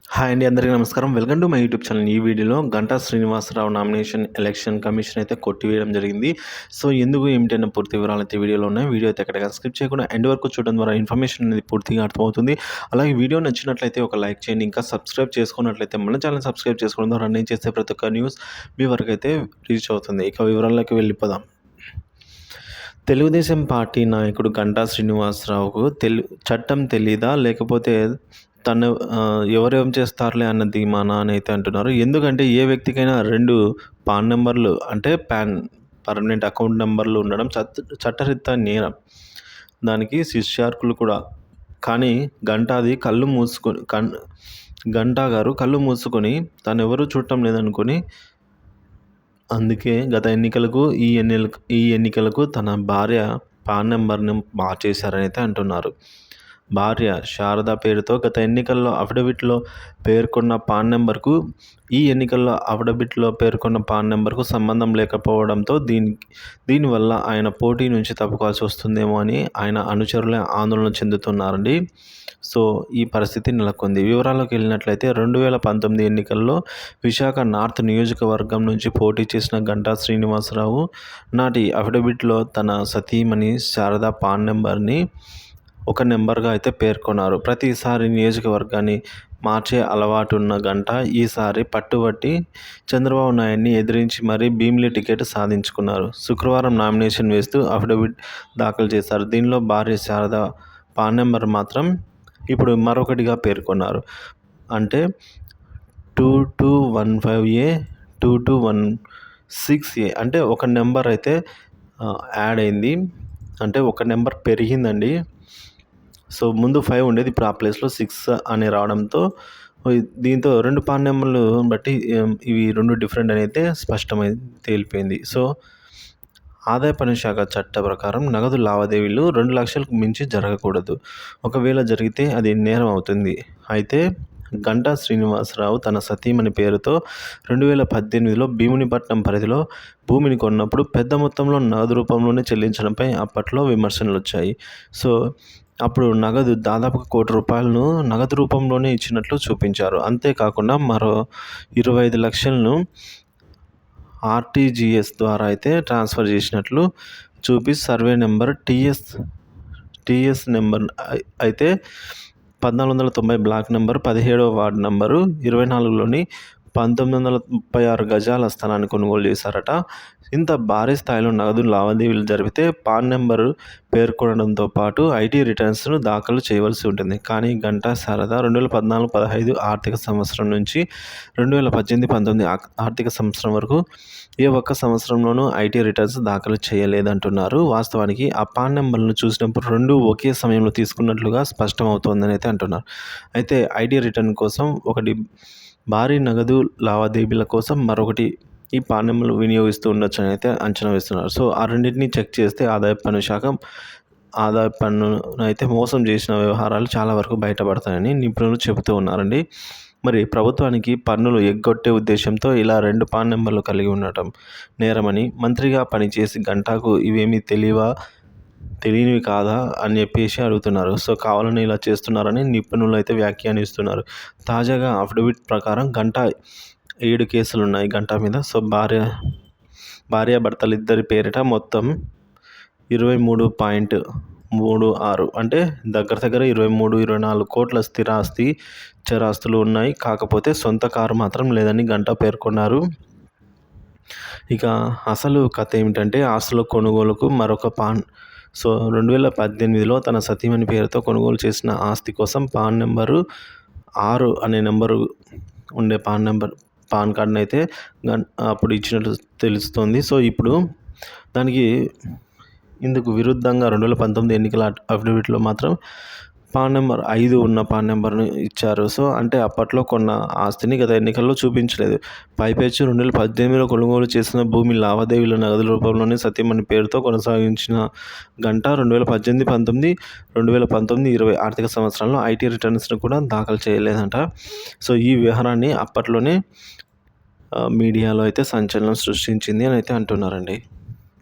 Hi అండి. అందరికీ నమస్కారం. Welcome to my YouTube channel. ఈ వీడియోలో Ganta Srinivasarao nomination election commission అయితే కొట్టివేయడం జరిగింది. సో ఎందుకు ఏమిటి అన్న పూర్తి వివరాలు అయితే వీడియోలో ఉన్నాయి. వీడియో అయితే ఎక్కడికైనా స్కిప్ చేయకుండా ఎండ్ వరకు చూడడం ద్వారా ఇన్ఫర్మేషన్ అనేది పూర్తిగా అర్థమవుతుంది. అలాగే వీడియో నచ్చినట్లయితే ఒక లైక్ చేయండి. ఇంకా సబ్స్క్రైబ్ చేసుకున్నట్లయితే మన ఛానల్ సబ్స్క్రైబ్ చేసుకోవడం ద్వారా నేను చేసే ప్రతి ఒక్క న్యూస్ మీ వరకు అయితే రీచ్ అవుతుంది. ఇక వివరాల్లోకి వెళ్ళిపోదాం. తెలుగుదేశం పార్టీ నాయకుడు గంటా శ్రీనివాసరావుకు చట్టం తెలీదా, లేకపోతే తను ఎవరేం చేస్తారులే అన్న ధీమానా అని అయితే అంటున్నారు. ఎందుకంటే ఏ వ్యక్తికైనా 2 పాన్ నెంబర్లు అంటే పర్మనెంట్ అకౌంట్ నెంబర్లు ఉండడం చట్టరీత్యా నేరం. దానికి శిక్షార్హులు కూడా. కానీ గంటా గారు కళ్ళు మూసుకొని తనెవరూ చూడటం లేదనుకొని అందుకే గత ఈ ఎన్నికలకు తన భార్య పాన్ నెంబర్‌ని మార్చేశారని అయితే అంటున్నారు. భార్య శారద పేరుతో గత ఎన్నికల్లో అఫిడవిట్‌లో పేర్కొన్న పాన్ నెంబర్‌కు ఈ ఎన్నికల్లో అఫిడవిట్‌లో పేర్కొన్న పాన్ నెంబర్‌కు సంబంధం లేకపోవడంతో దీనివల్ల ఆయన పోటీ నుంచి తప్పుకోవాల్సి వస్తుందేమో అని ఆయన అనుచరులే ఆందోళన చెందుతున్నారండి. సో ఈ పరిస్థితి నెలకొంది. వివరాల్లోకి వెళ్ళినట్లయితే 2019 ఎన్నికల్లో విశాఖ నార్త్ నియోజకవర్గం నుంచి పోటీ చేసిన గంటా శ్రీనివాసరావు నాటి అఫిడవిట్లో తన సతీమణి శారద పాన్ నెంబర్‌ని ఒక నెంబర్గా అయితే పేర్కొన్నారు. ప్రతిసారి నియోజకవర్గాన్ని మార్చే అలవాటున్న గంటా ఈసారి పట్టుబట్టి చంద్రబాబు నాయుడిని ఎదిరించి మరీ భీమిలి టికెట్ సాధించుకున్నారు. శుక్రవారం నామినేషన్ వేస్తూ అఫిడవిట్ దాఖలు చేశారు. దీనిలో భార్య శారద పాన్ నెంబర్ మాత్రం ఇప్పుడు మరొకటిగా పేర్కొన్నారు. అంటే 2215A 2216A అంటే ఒక నెంబర్ అయితే యాడ్ అయింది. అంటే ఒక నెంబర్ పెరిగిందండి. సో ముందు 5 ఉండేది, ఇప్పుడు ఆ ప్లేస్లో 6 అని రావడంతో దీంతో 2 పాన్ నెంబర్లు బట్టి ఇవి 2 డిఫరెంట్ అని అయితే స్పష్టమై తేలిపోయింది. సో ఆదాయ పన్ను శాఖ చట్ట ప్రకారం నగదు లావాదేవీలు 2 లక్షలకు మించి జరగకూడదు. ఒకవేళ జరిగితే అది నేరం అవుతుంది. అయితే గంటా శ్రీనివాసరావు తన సతీమణి పేరుతో 2018లో భీమునిపట్నం పరిధిలో భూమిని కొన్నప్పుడు పెద్ద మొత్తంలో నగదు రూపంలోనే చెల్లించడంపై అప్పట్లో విమర్శలు వచ్చాయి. సో అప్పుడు దాదాపుగా ₹1,00,00,000 నగదు రూపంలోనే ఇచ్చినట్లు చూపించారు. అంతేకాకుండా మరో 25 లక్షలను ఆర్టీజీఎస్ ద్వారా అయితే ట్రాన్స్ఫర్ చేసినట్లు చూపి సర్వే నెంబర్ టీఎస్ నెంబర్ అయితే 1490 బ్లాక్ నెంబర్ 17వ వార్డు నంబరు 24లోని 1936 గజాల స్థలాన్ని కొనుగోలు చేశారట. ఇంత భారీ స్థాయిలో నగదు లావాదేవీలు జరిపితే పాన్ నెంబరు పేర్కొనడంతో పాటు ఐటీ రిటర్న్స్ను దాఖలు చేయవలసి ఉంటుంది. కానీ గంటా శారద 2014-15 ఆర్థిక సంవత్సరం నుంచి 2018-19 ఆర్థిక సంవత్సరం వరకు ఏ ఒక్క సంవత్సరంలోనూ ఐటీ రిటర్న్స్ దాఖలు చేయలేదంటున్నారు. వాస్తవానికి ఆ పాన్ నెంబర్లను చూసినప్పుడు 2 ఒకే సమయంలో తీసుకున్నట్లుగా స్పష్టమవుతోందని అయితే అంటున్నారు. అయితే ఐటీ రిటర్న్ కోసం ఒకటి, భారీ నగదు లావాదేవీల కోసం మరొకటి ఈ పాన్ నెంబర్లు వినియోగిస్తూ ఉండొచ్చని అయితే అంచనా వేస్తున్నారు. సో ఆ రెండింటిని చెక్ చేస్తే ఆదాయ పన్నును అయితే మోసం చేసిన వ్యవహారాలు చాలా వరకు బయటపడతాయని నిపుణులు చెబుతూ ఉన్నారండి. మరి ప్రభుత్వానికి పన్నులు ఎగ్గొట్టే ఉద్దేశంతో ఇలా 2 పాన్ నెంబర్లు కలిగి ఉండటం నేరమని మంత్రిగా పనిచేసి గంటాకు ఇవేమీ తెలియనివి కాదా అని చెప్పేసి అడుగుతున్నారు. సో కావాలని ఇలా చేస్తున్నారని నిపుణులు అయితే వ్యాఖ్యానిస్తున్నారు. తాజాగా అఫిడవిట్ ప్రకారం గంటా 7 కేసులున్నాయి గంటా మీద. సో భార్యాభర్తలిద్దరి పేరిట మొత్తం 23.36 అంటే దగ్గర 23-24 కోట్ల స్థిరాస్తి, చరాస్తులు ఉన్నాయి. కాకపోతే సొంత కారు మాత్రం లేదని గంటా పేర్కొన్నారు. ఇక అసలు కథ ఏమిటంటే ఆస్తుల కొనుగోలుకు మరొక పాన్. సో 2018లో తన సతీమణి పేరుతో కొనుగోలు చేసిన ఆస్తి కోసం పాన్ నెంబరు 6 అనే నెంబరు ఉండే పాన్ కార్డుని అయితే అప్పుడు ఇచ్చినట్లు తెలుస్తోంది. సో ఇప్పుడు ఇందుకు విరుద్ధంగా 2019 ఎన్నికల అఫిడవిట్లో మాత్రం పాన్ నెంబర్ 5 ఉన్న పాన్ నెంబర్ను ఇచ్చారు. సో అంటే అప్పట్లో కొన్న ఆస్తిని గత ఎన్నికల్లో చూపించలేదు. పైపెచ్చు 2018లో కొనుగోలు చేసిన భూమి లావాదేవీల నగదు రూపంలోనే సతీమణి పేరుతో కొనసాగించిన గంటా 2018-19, 2019-20 ఆర్థిక సంవత్సరాల్లో ఐటీ రిటర్న్స్ను కూడా దాఖలు చేయలేదంట. సో ఈ వ్యవహారాన్ని అప్పట్లోనే మీడియాలో అయితే సంచలనం సృష్టించింది అని అయితే అంటున్నారండి.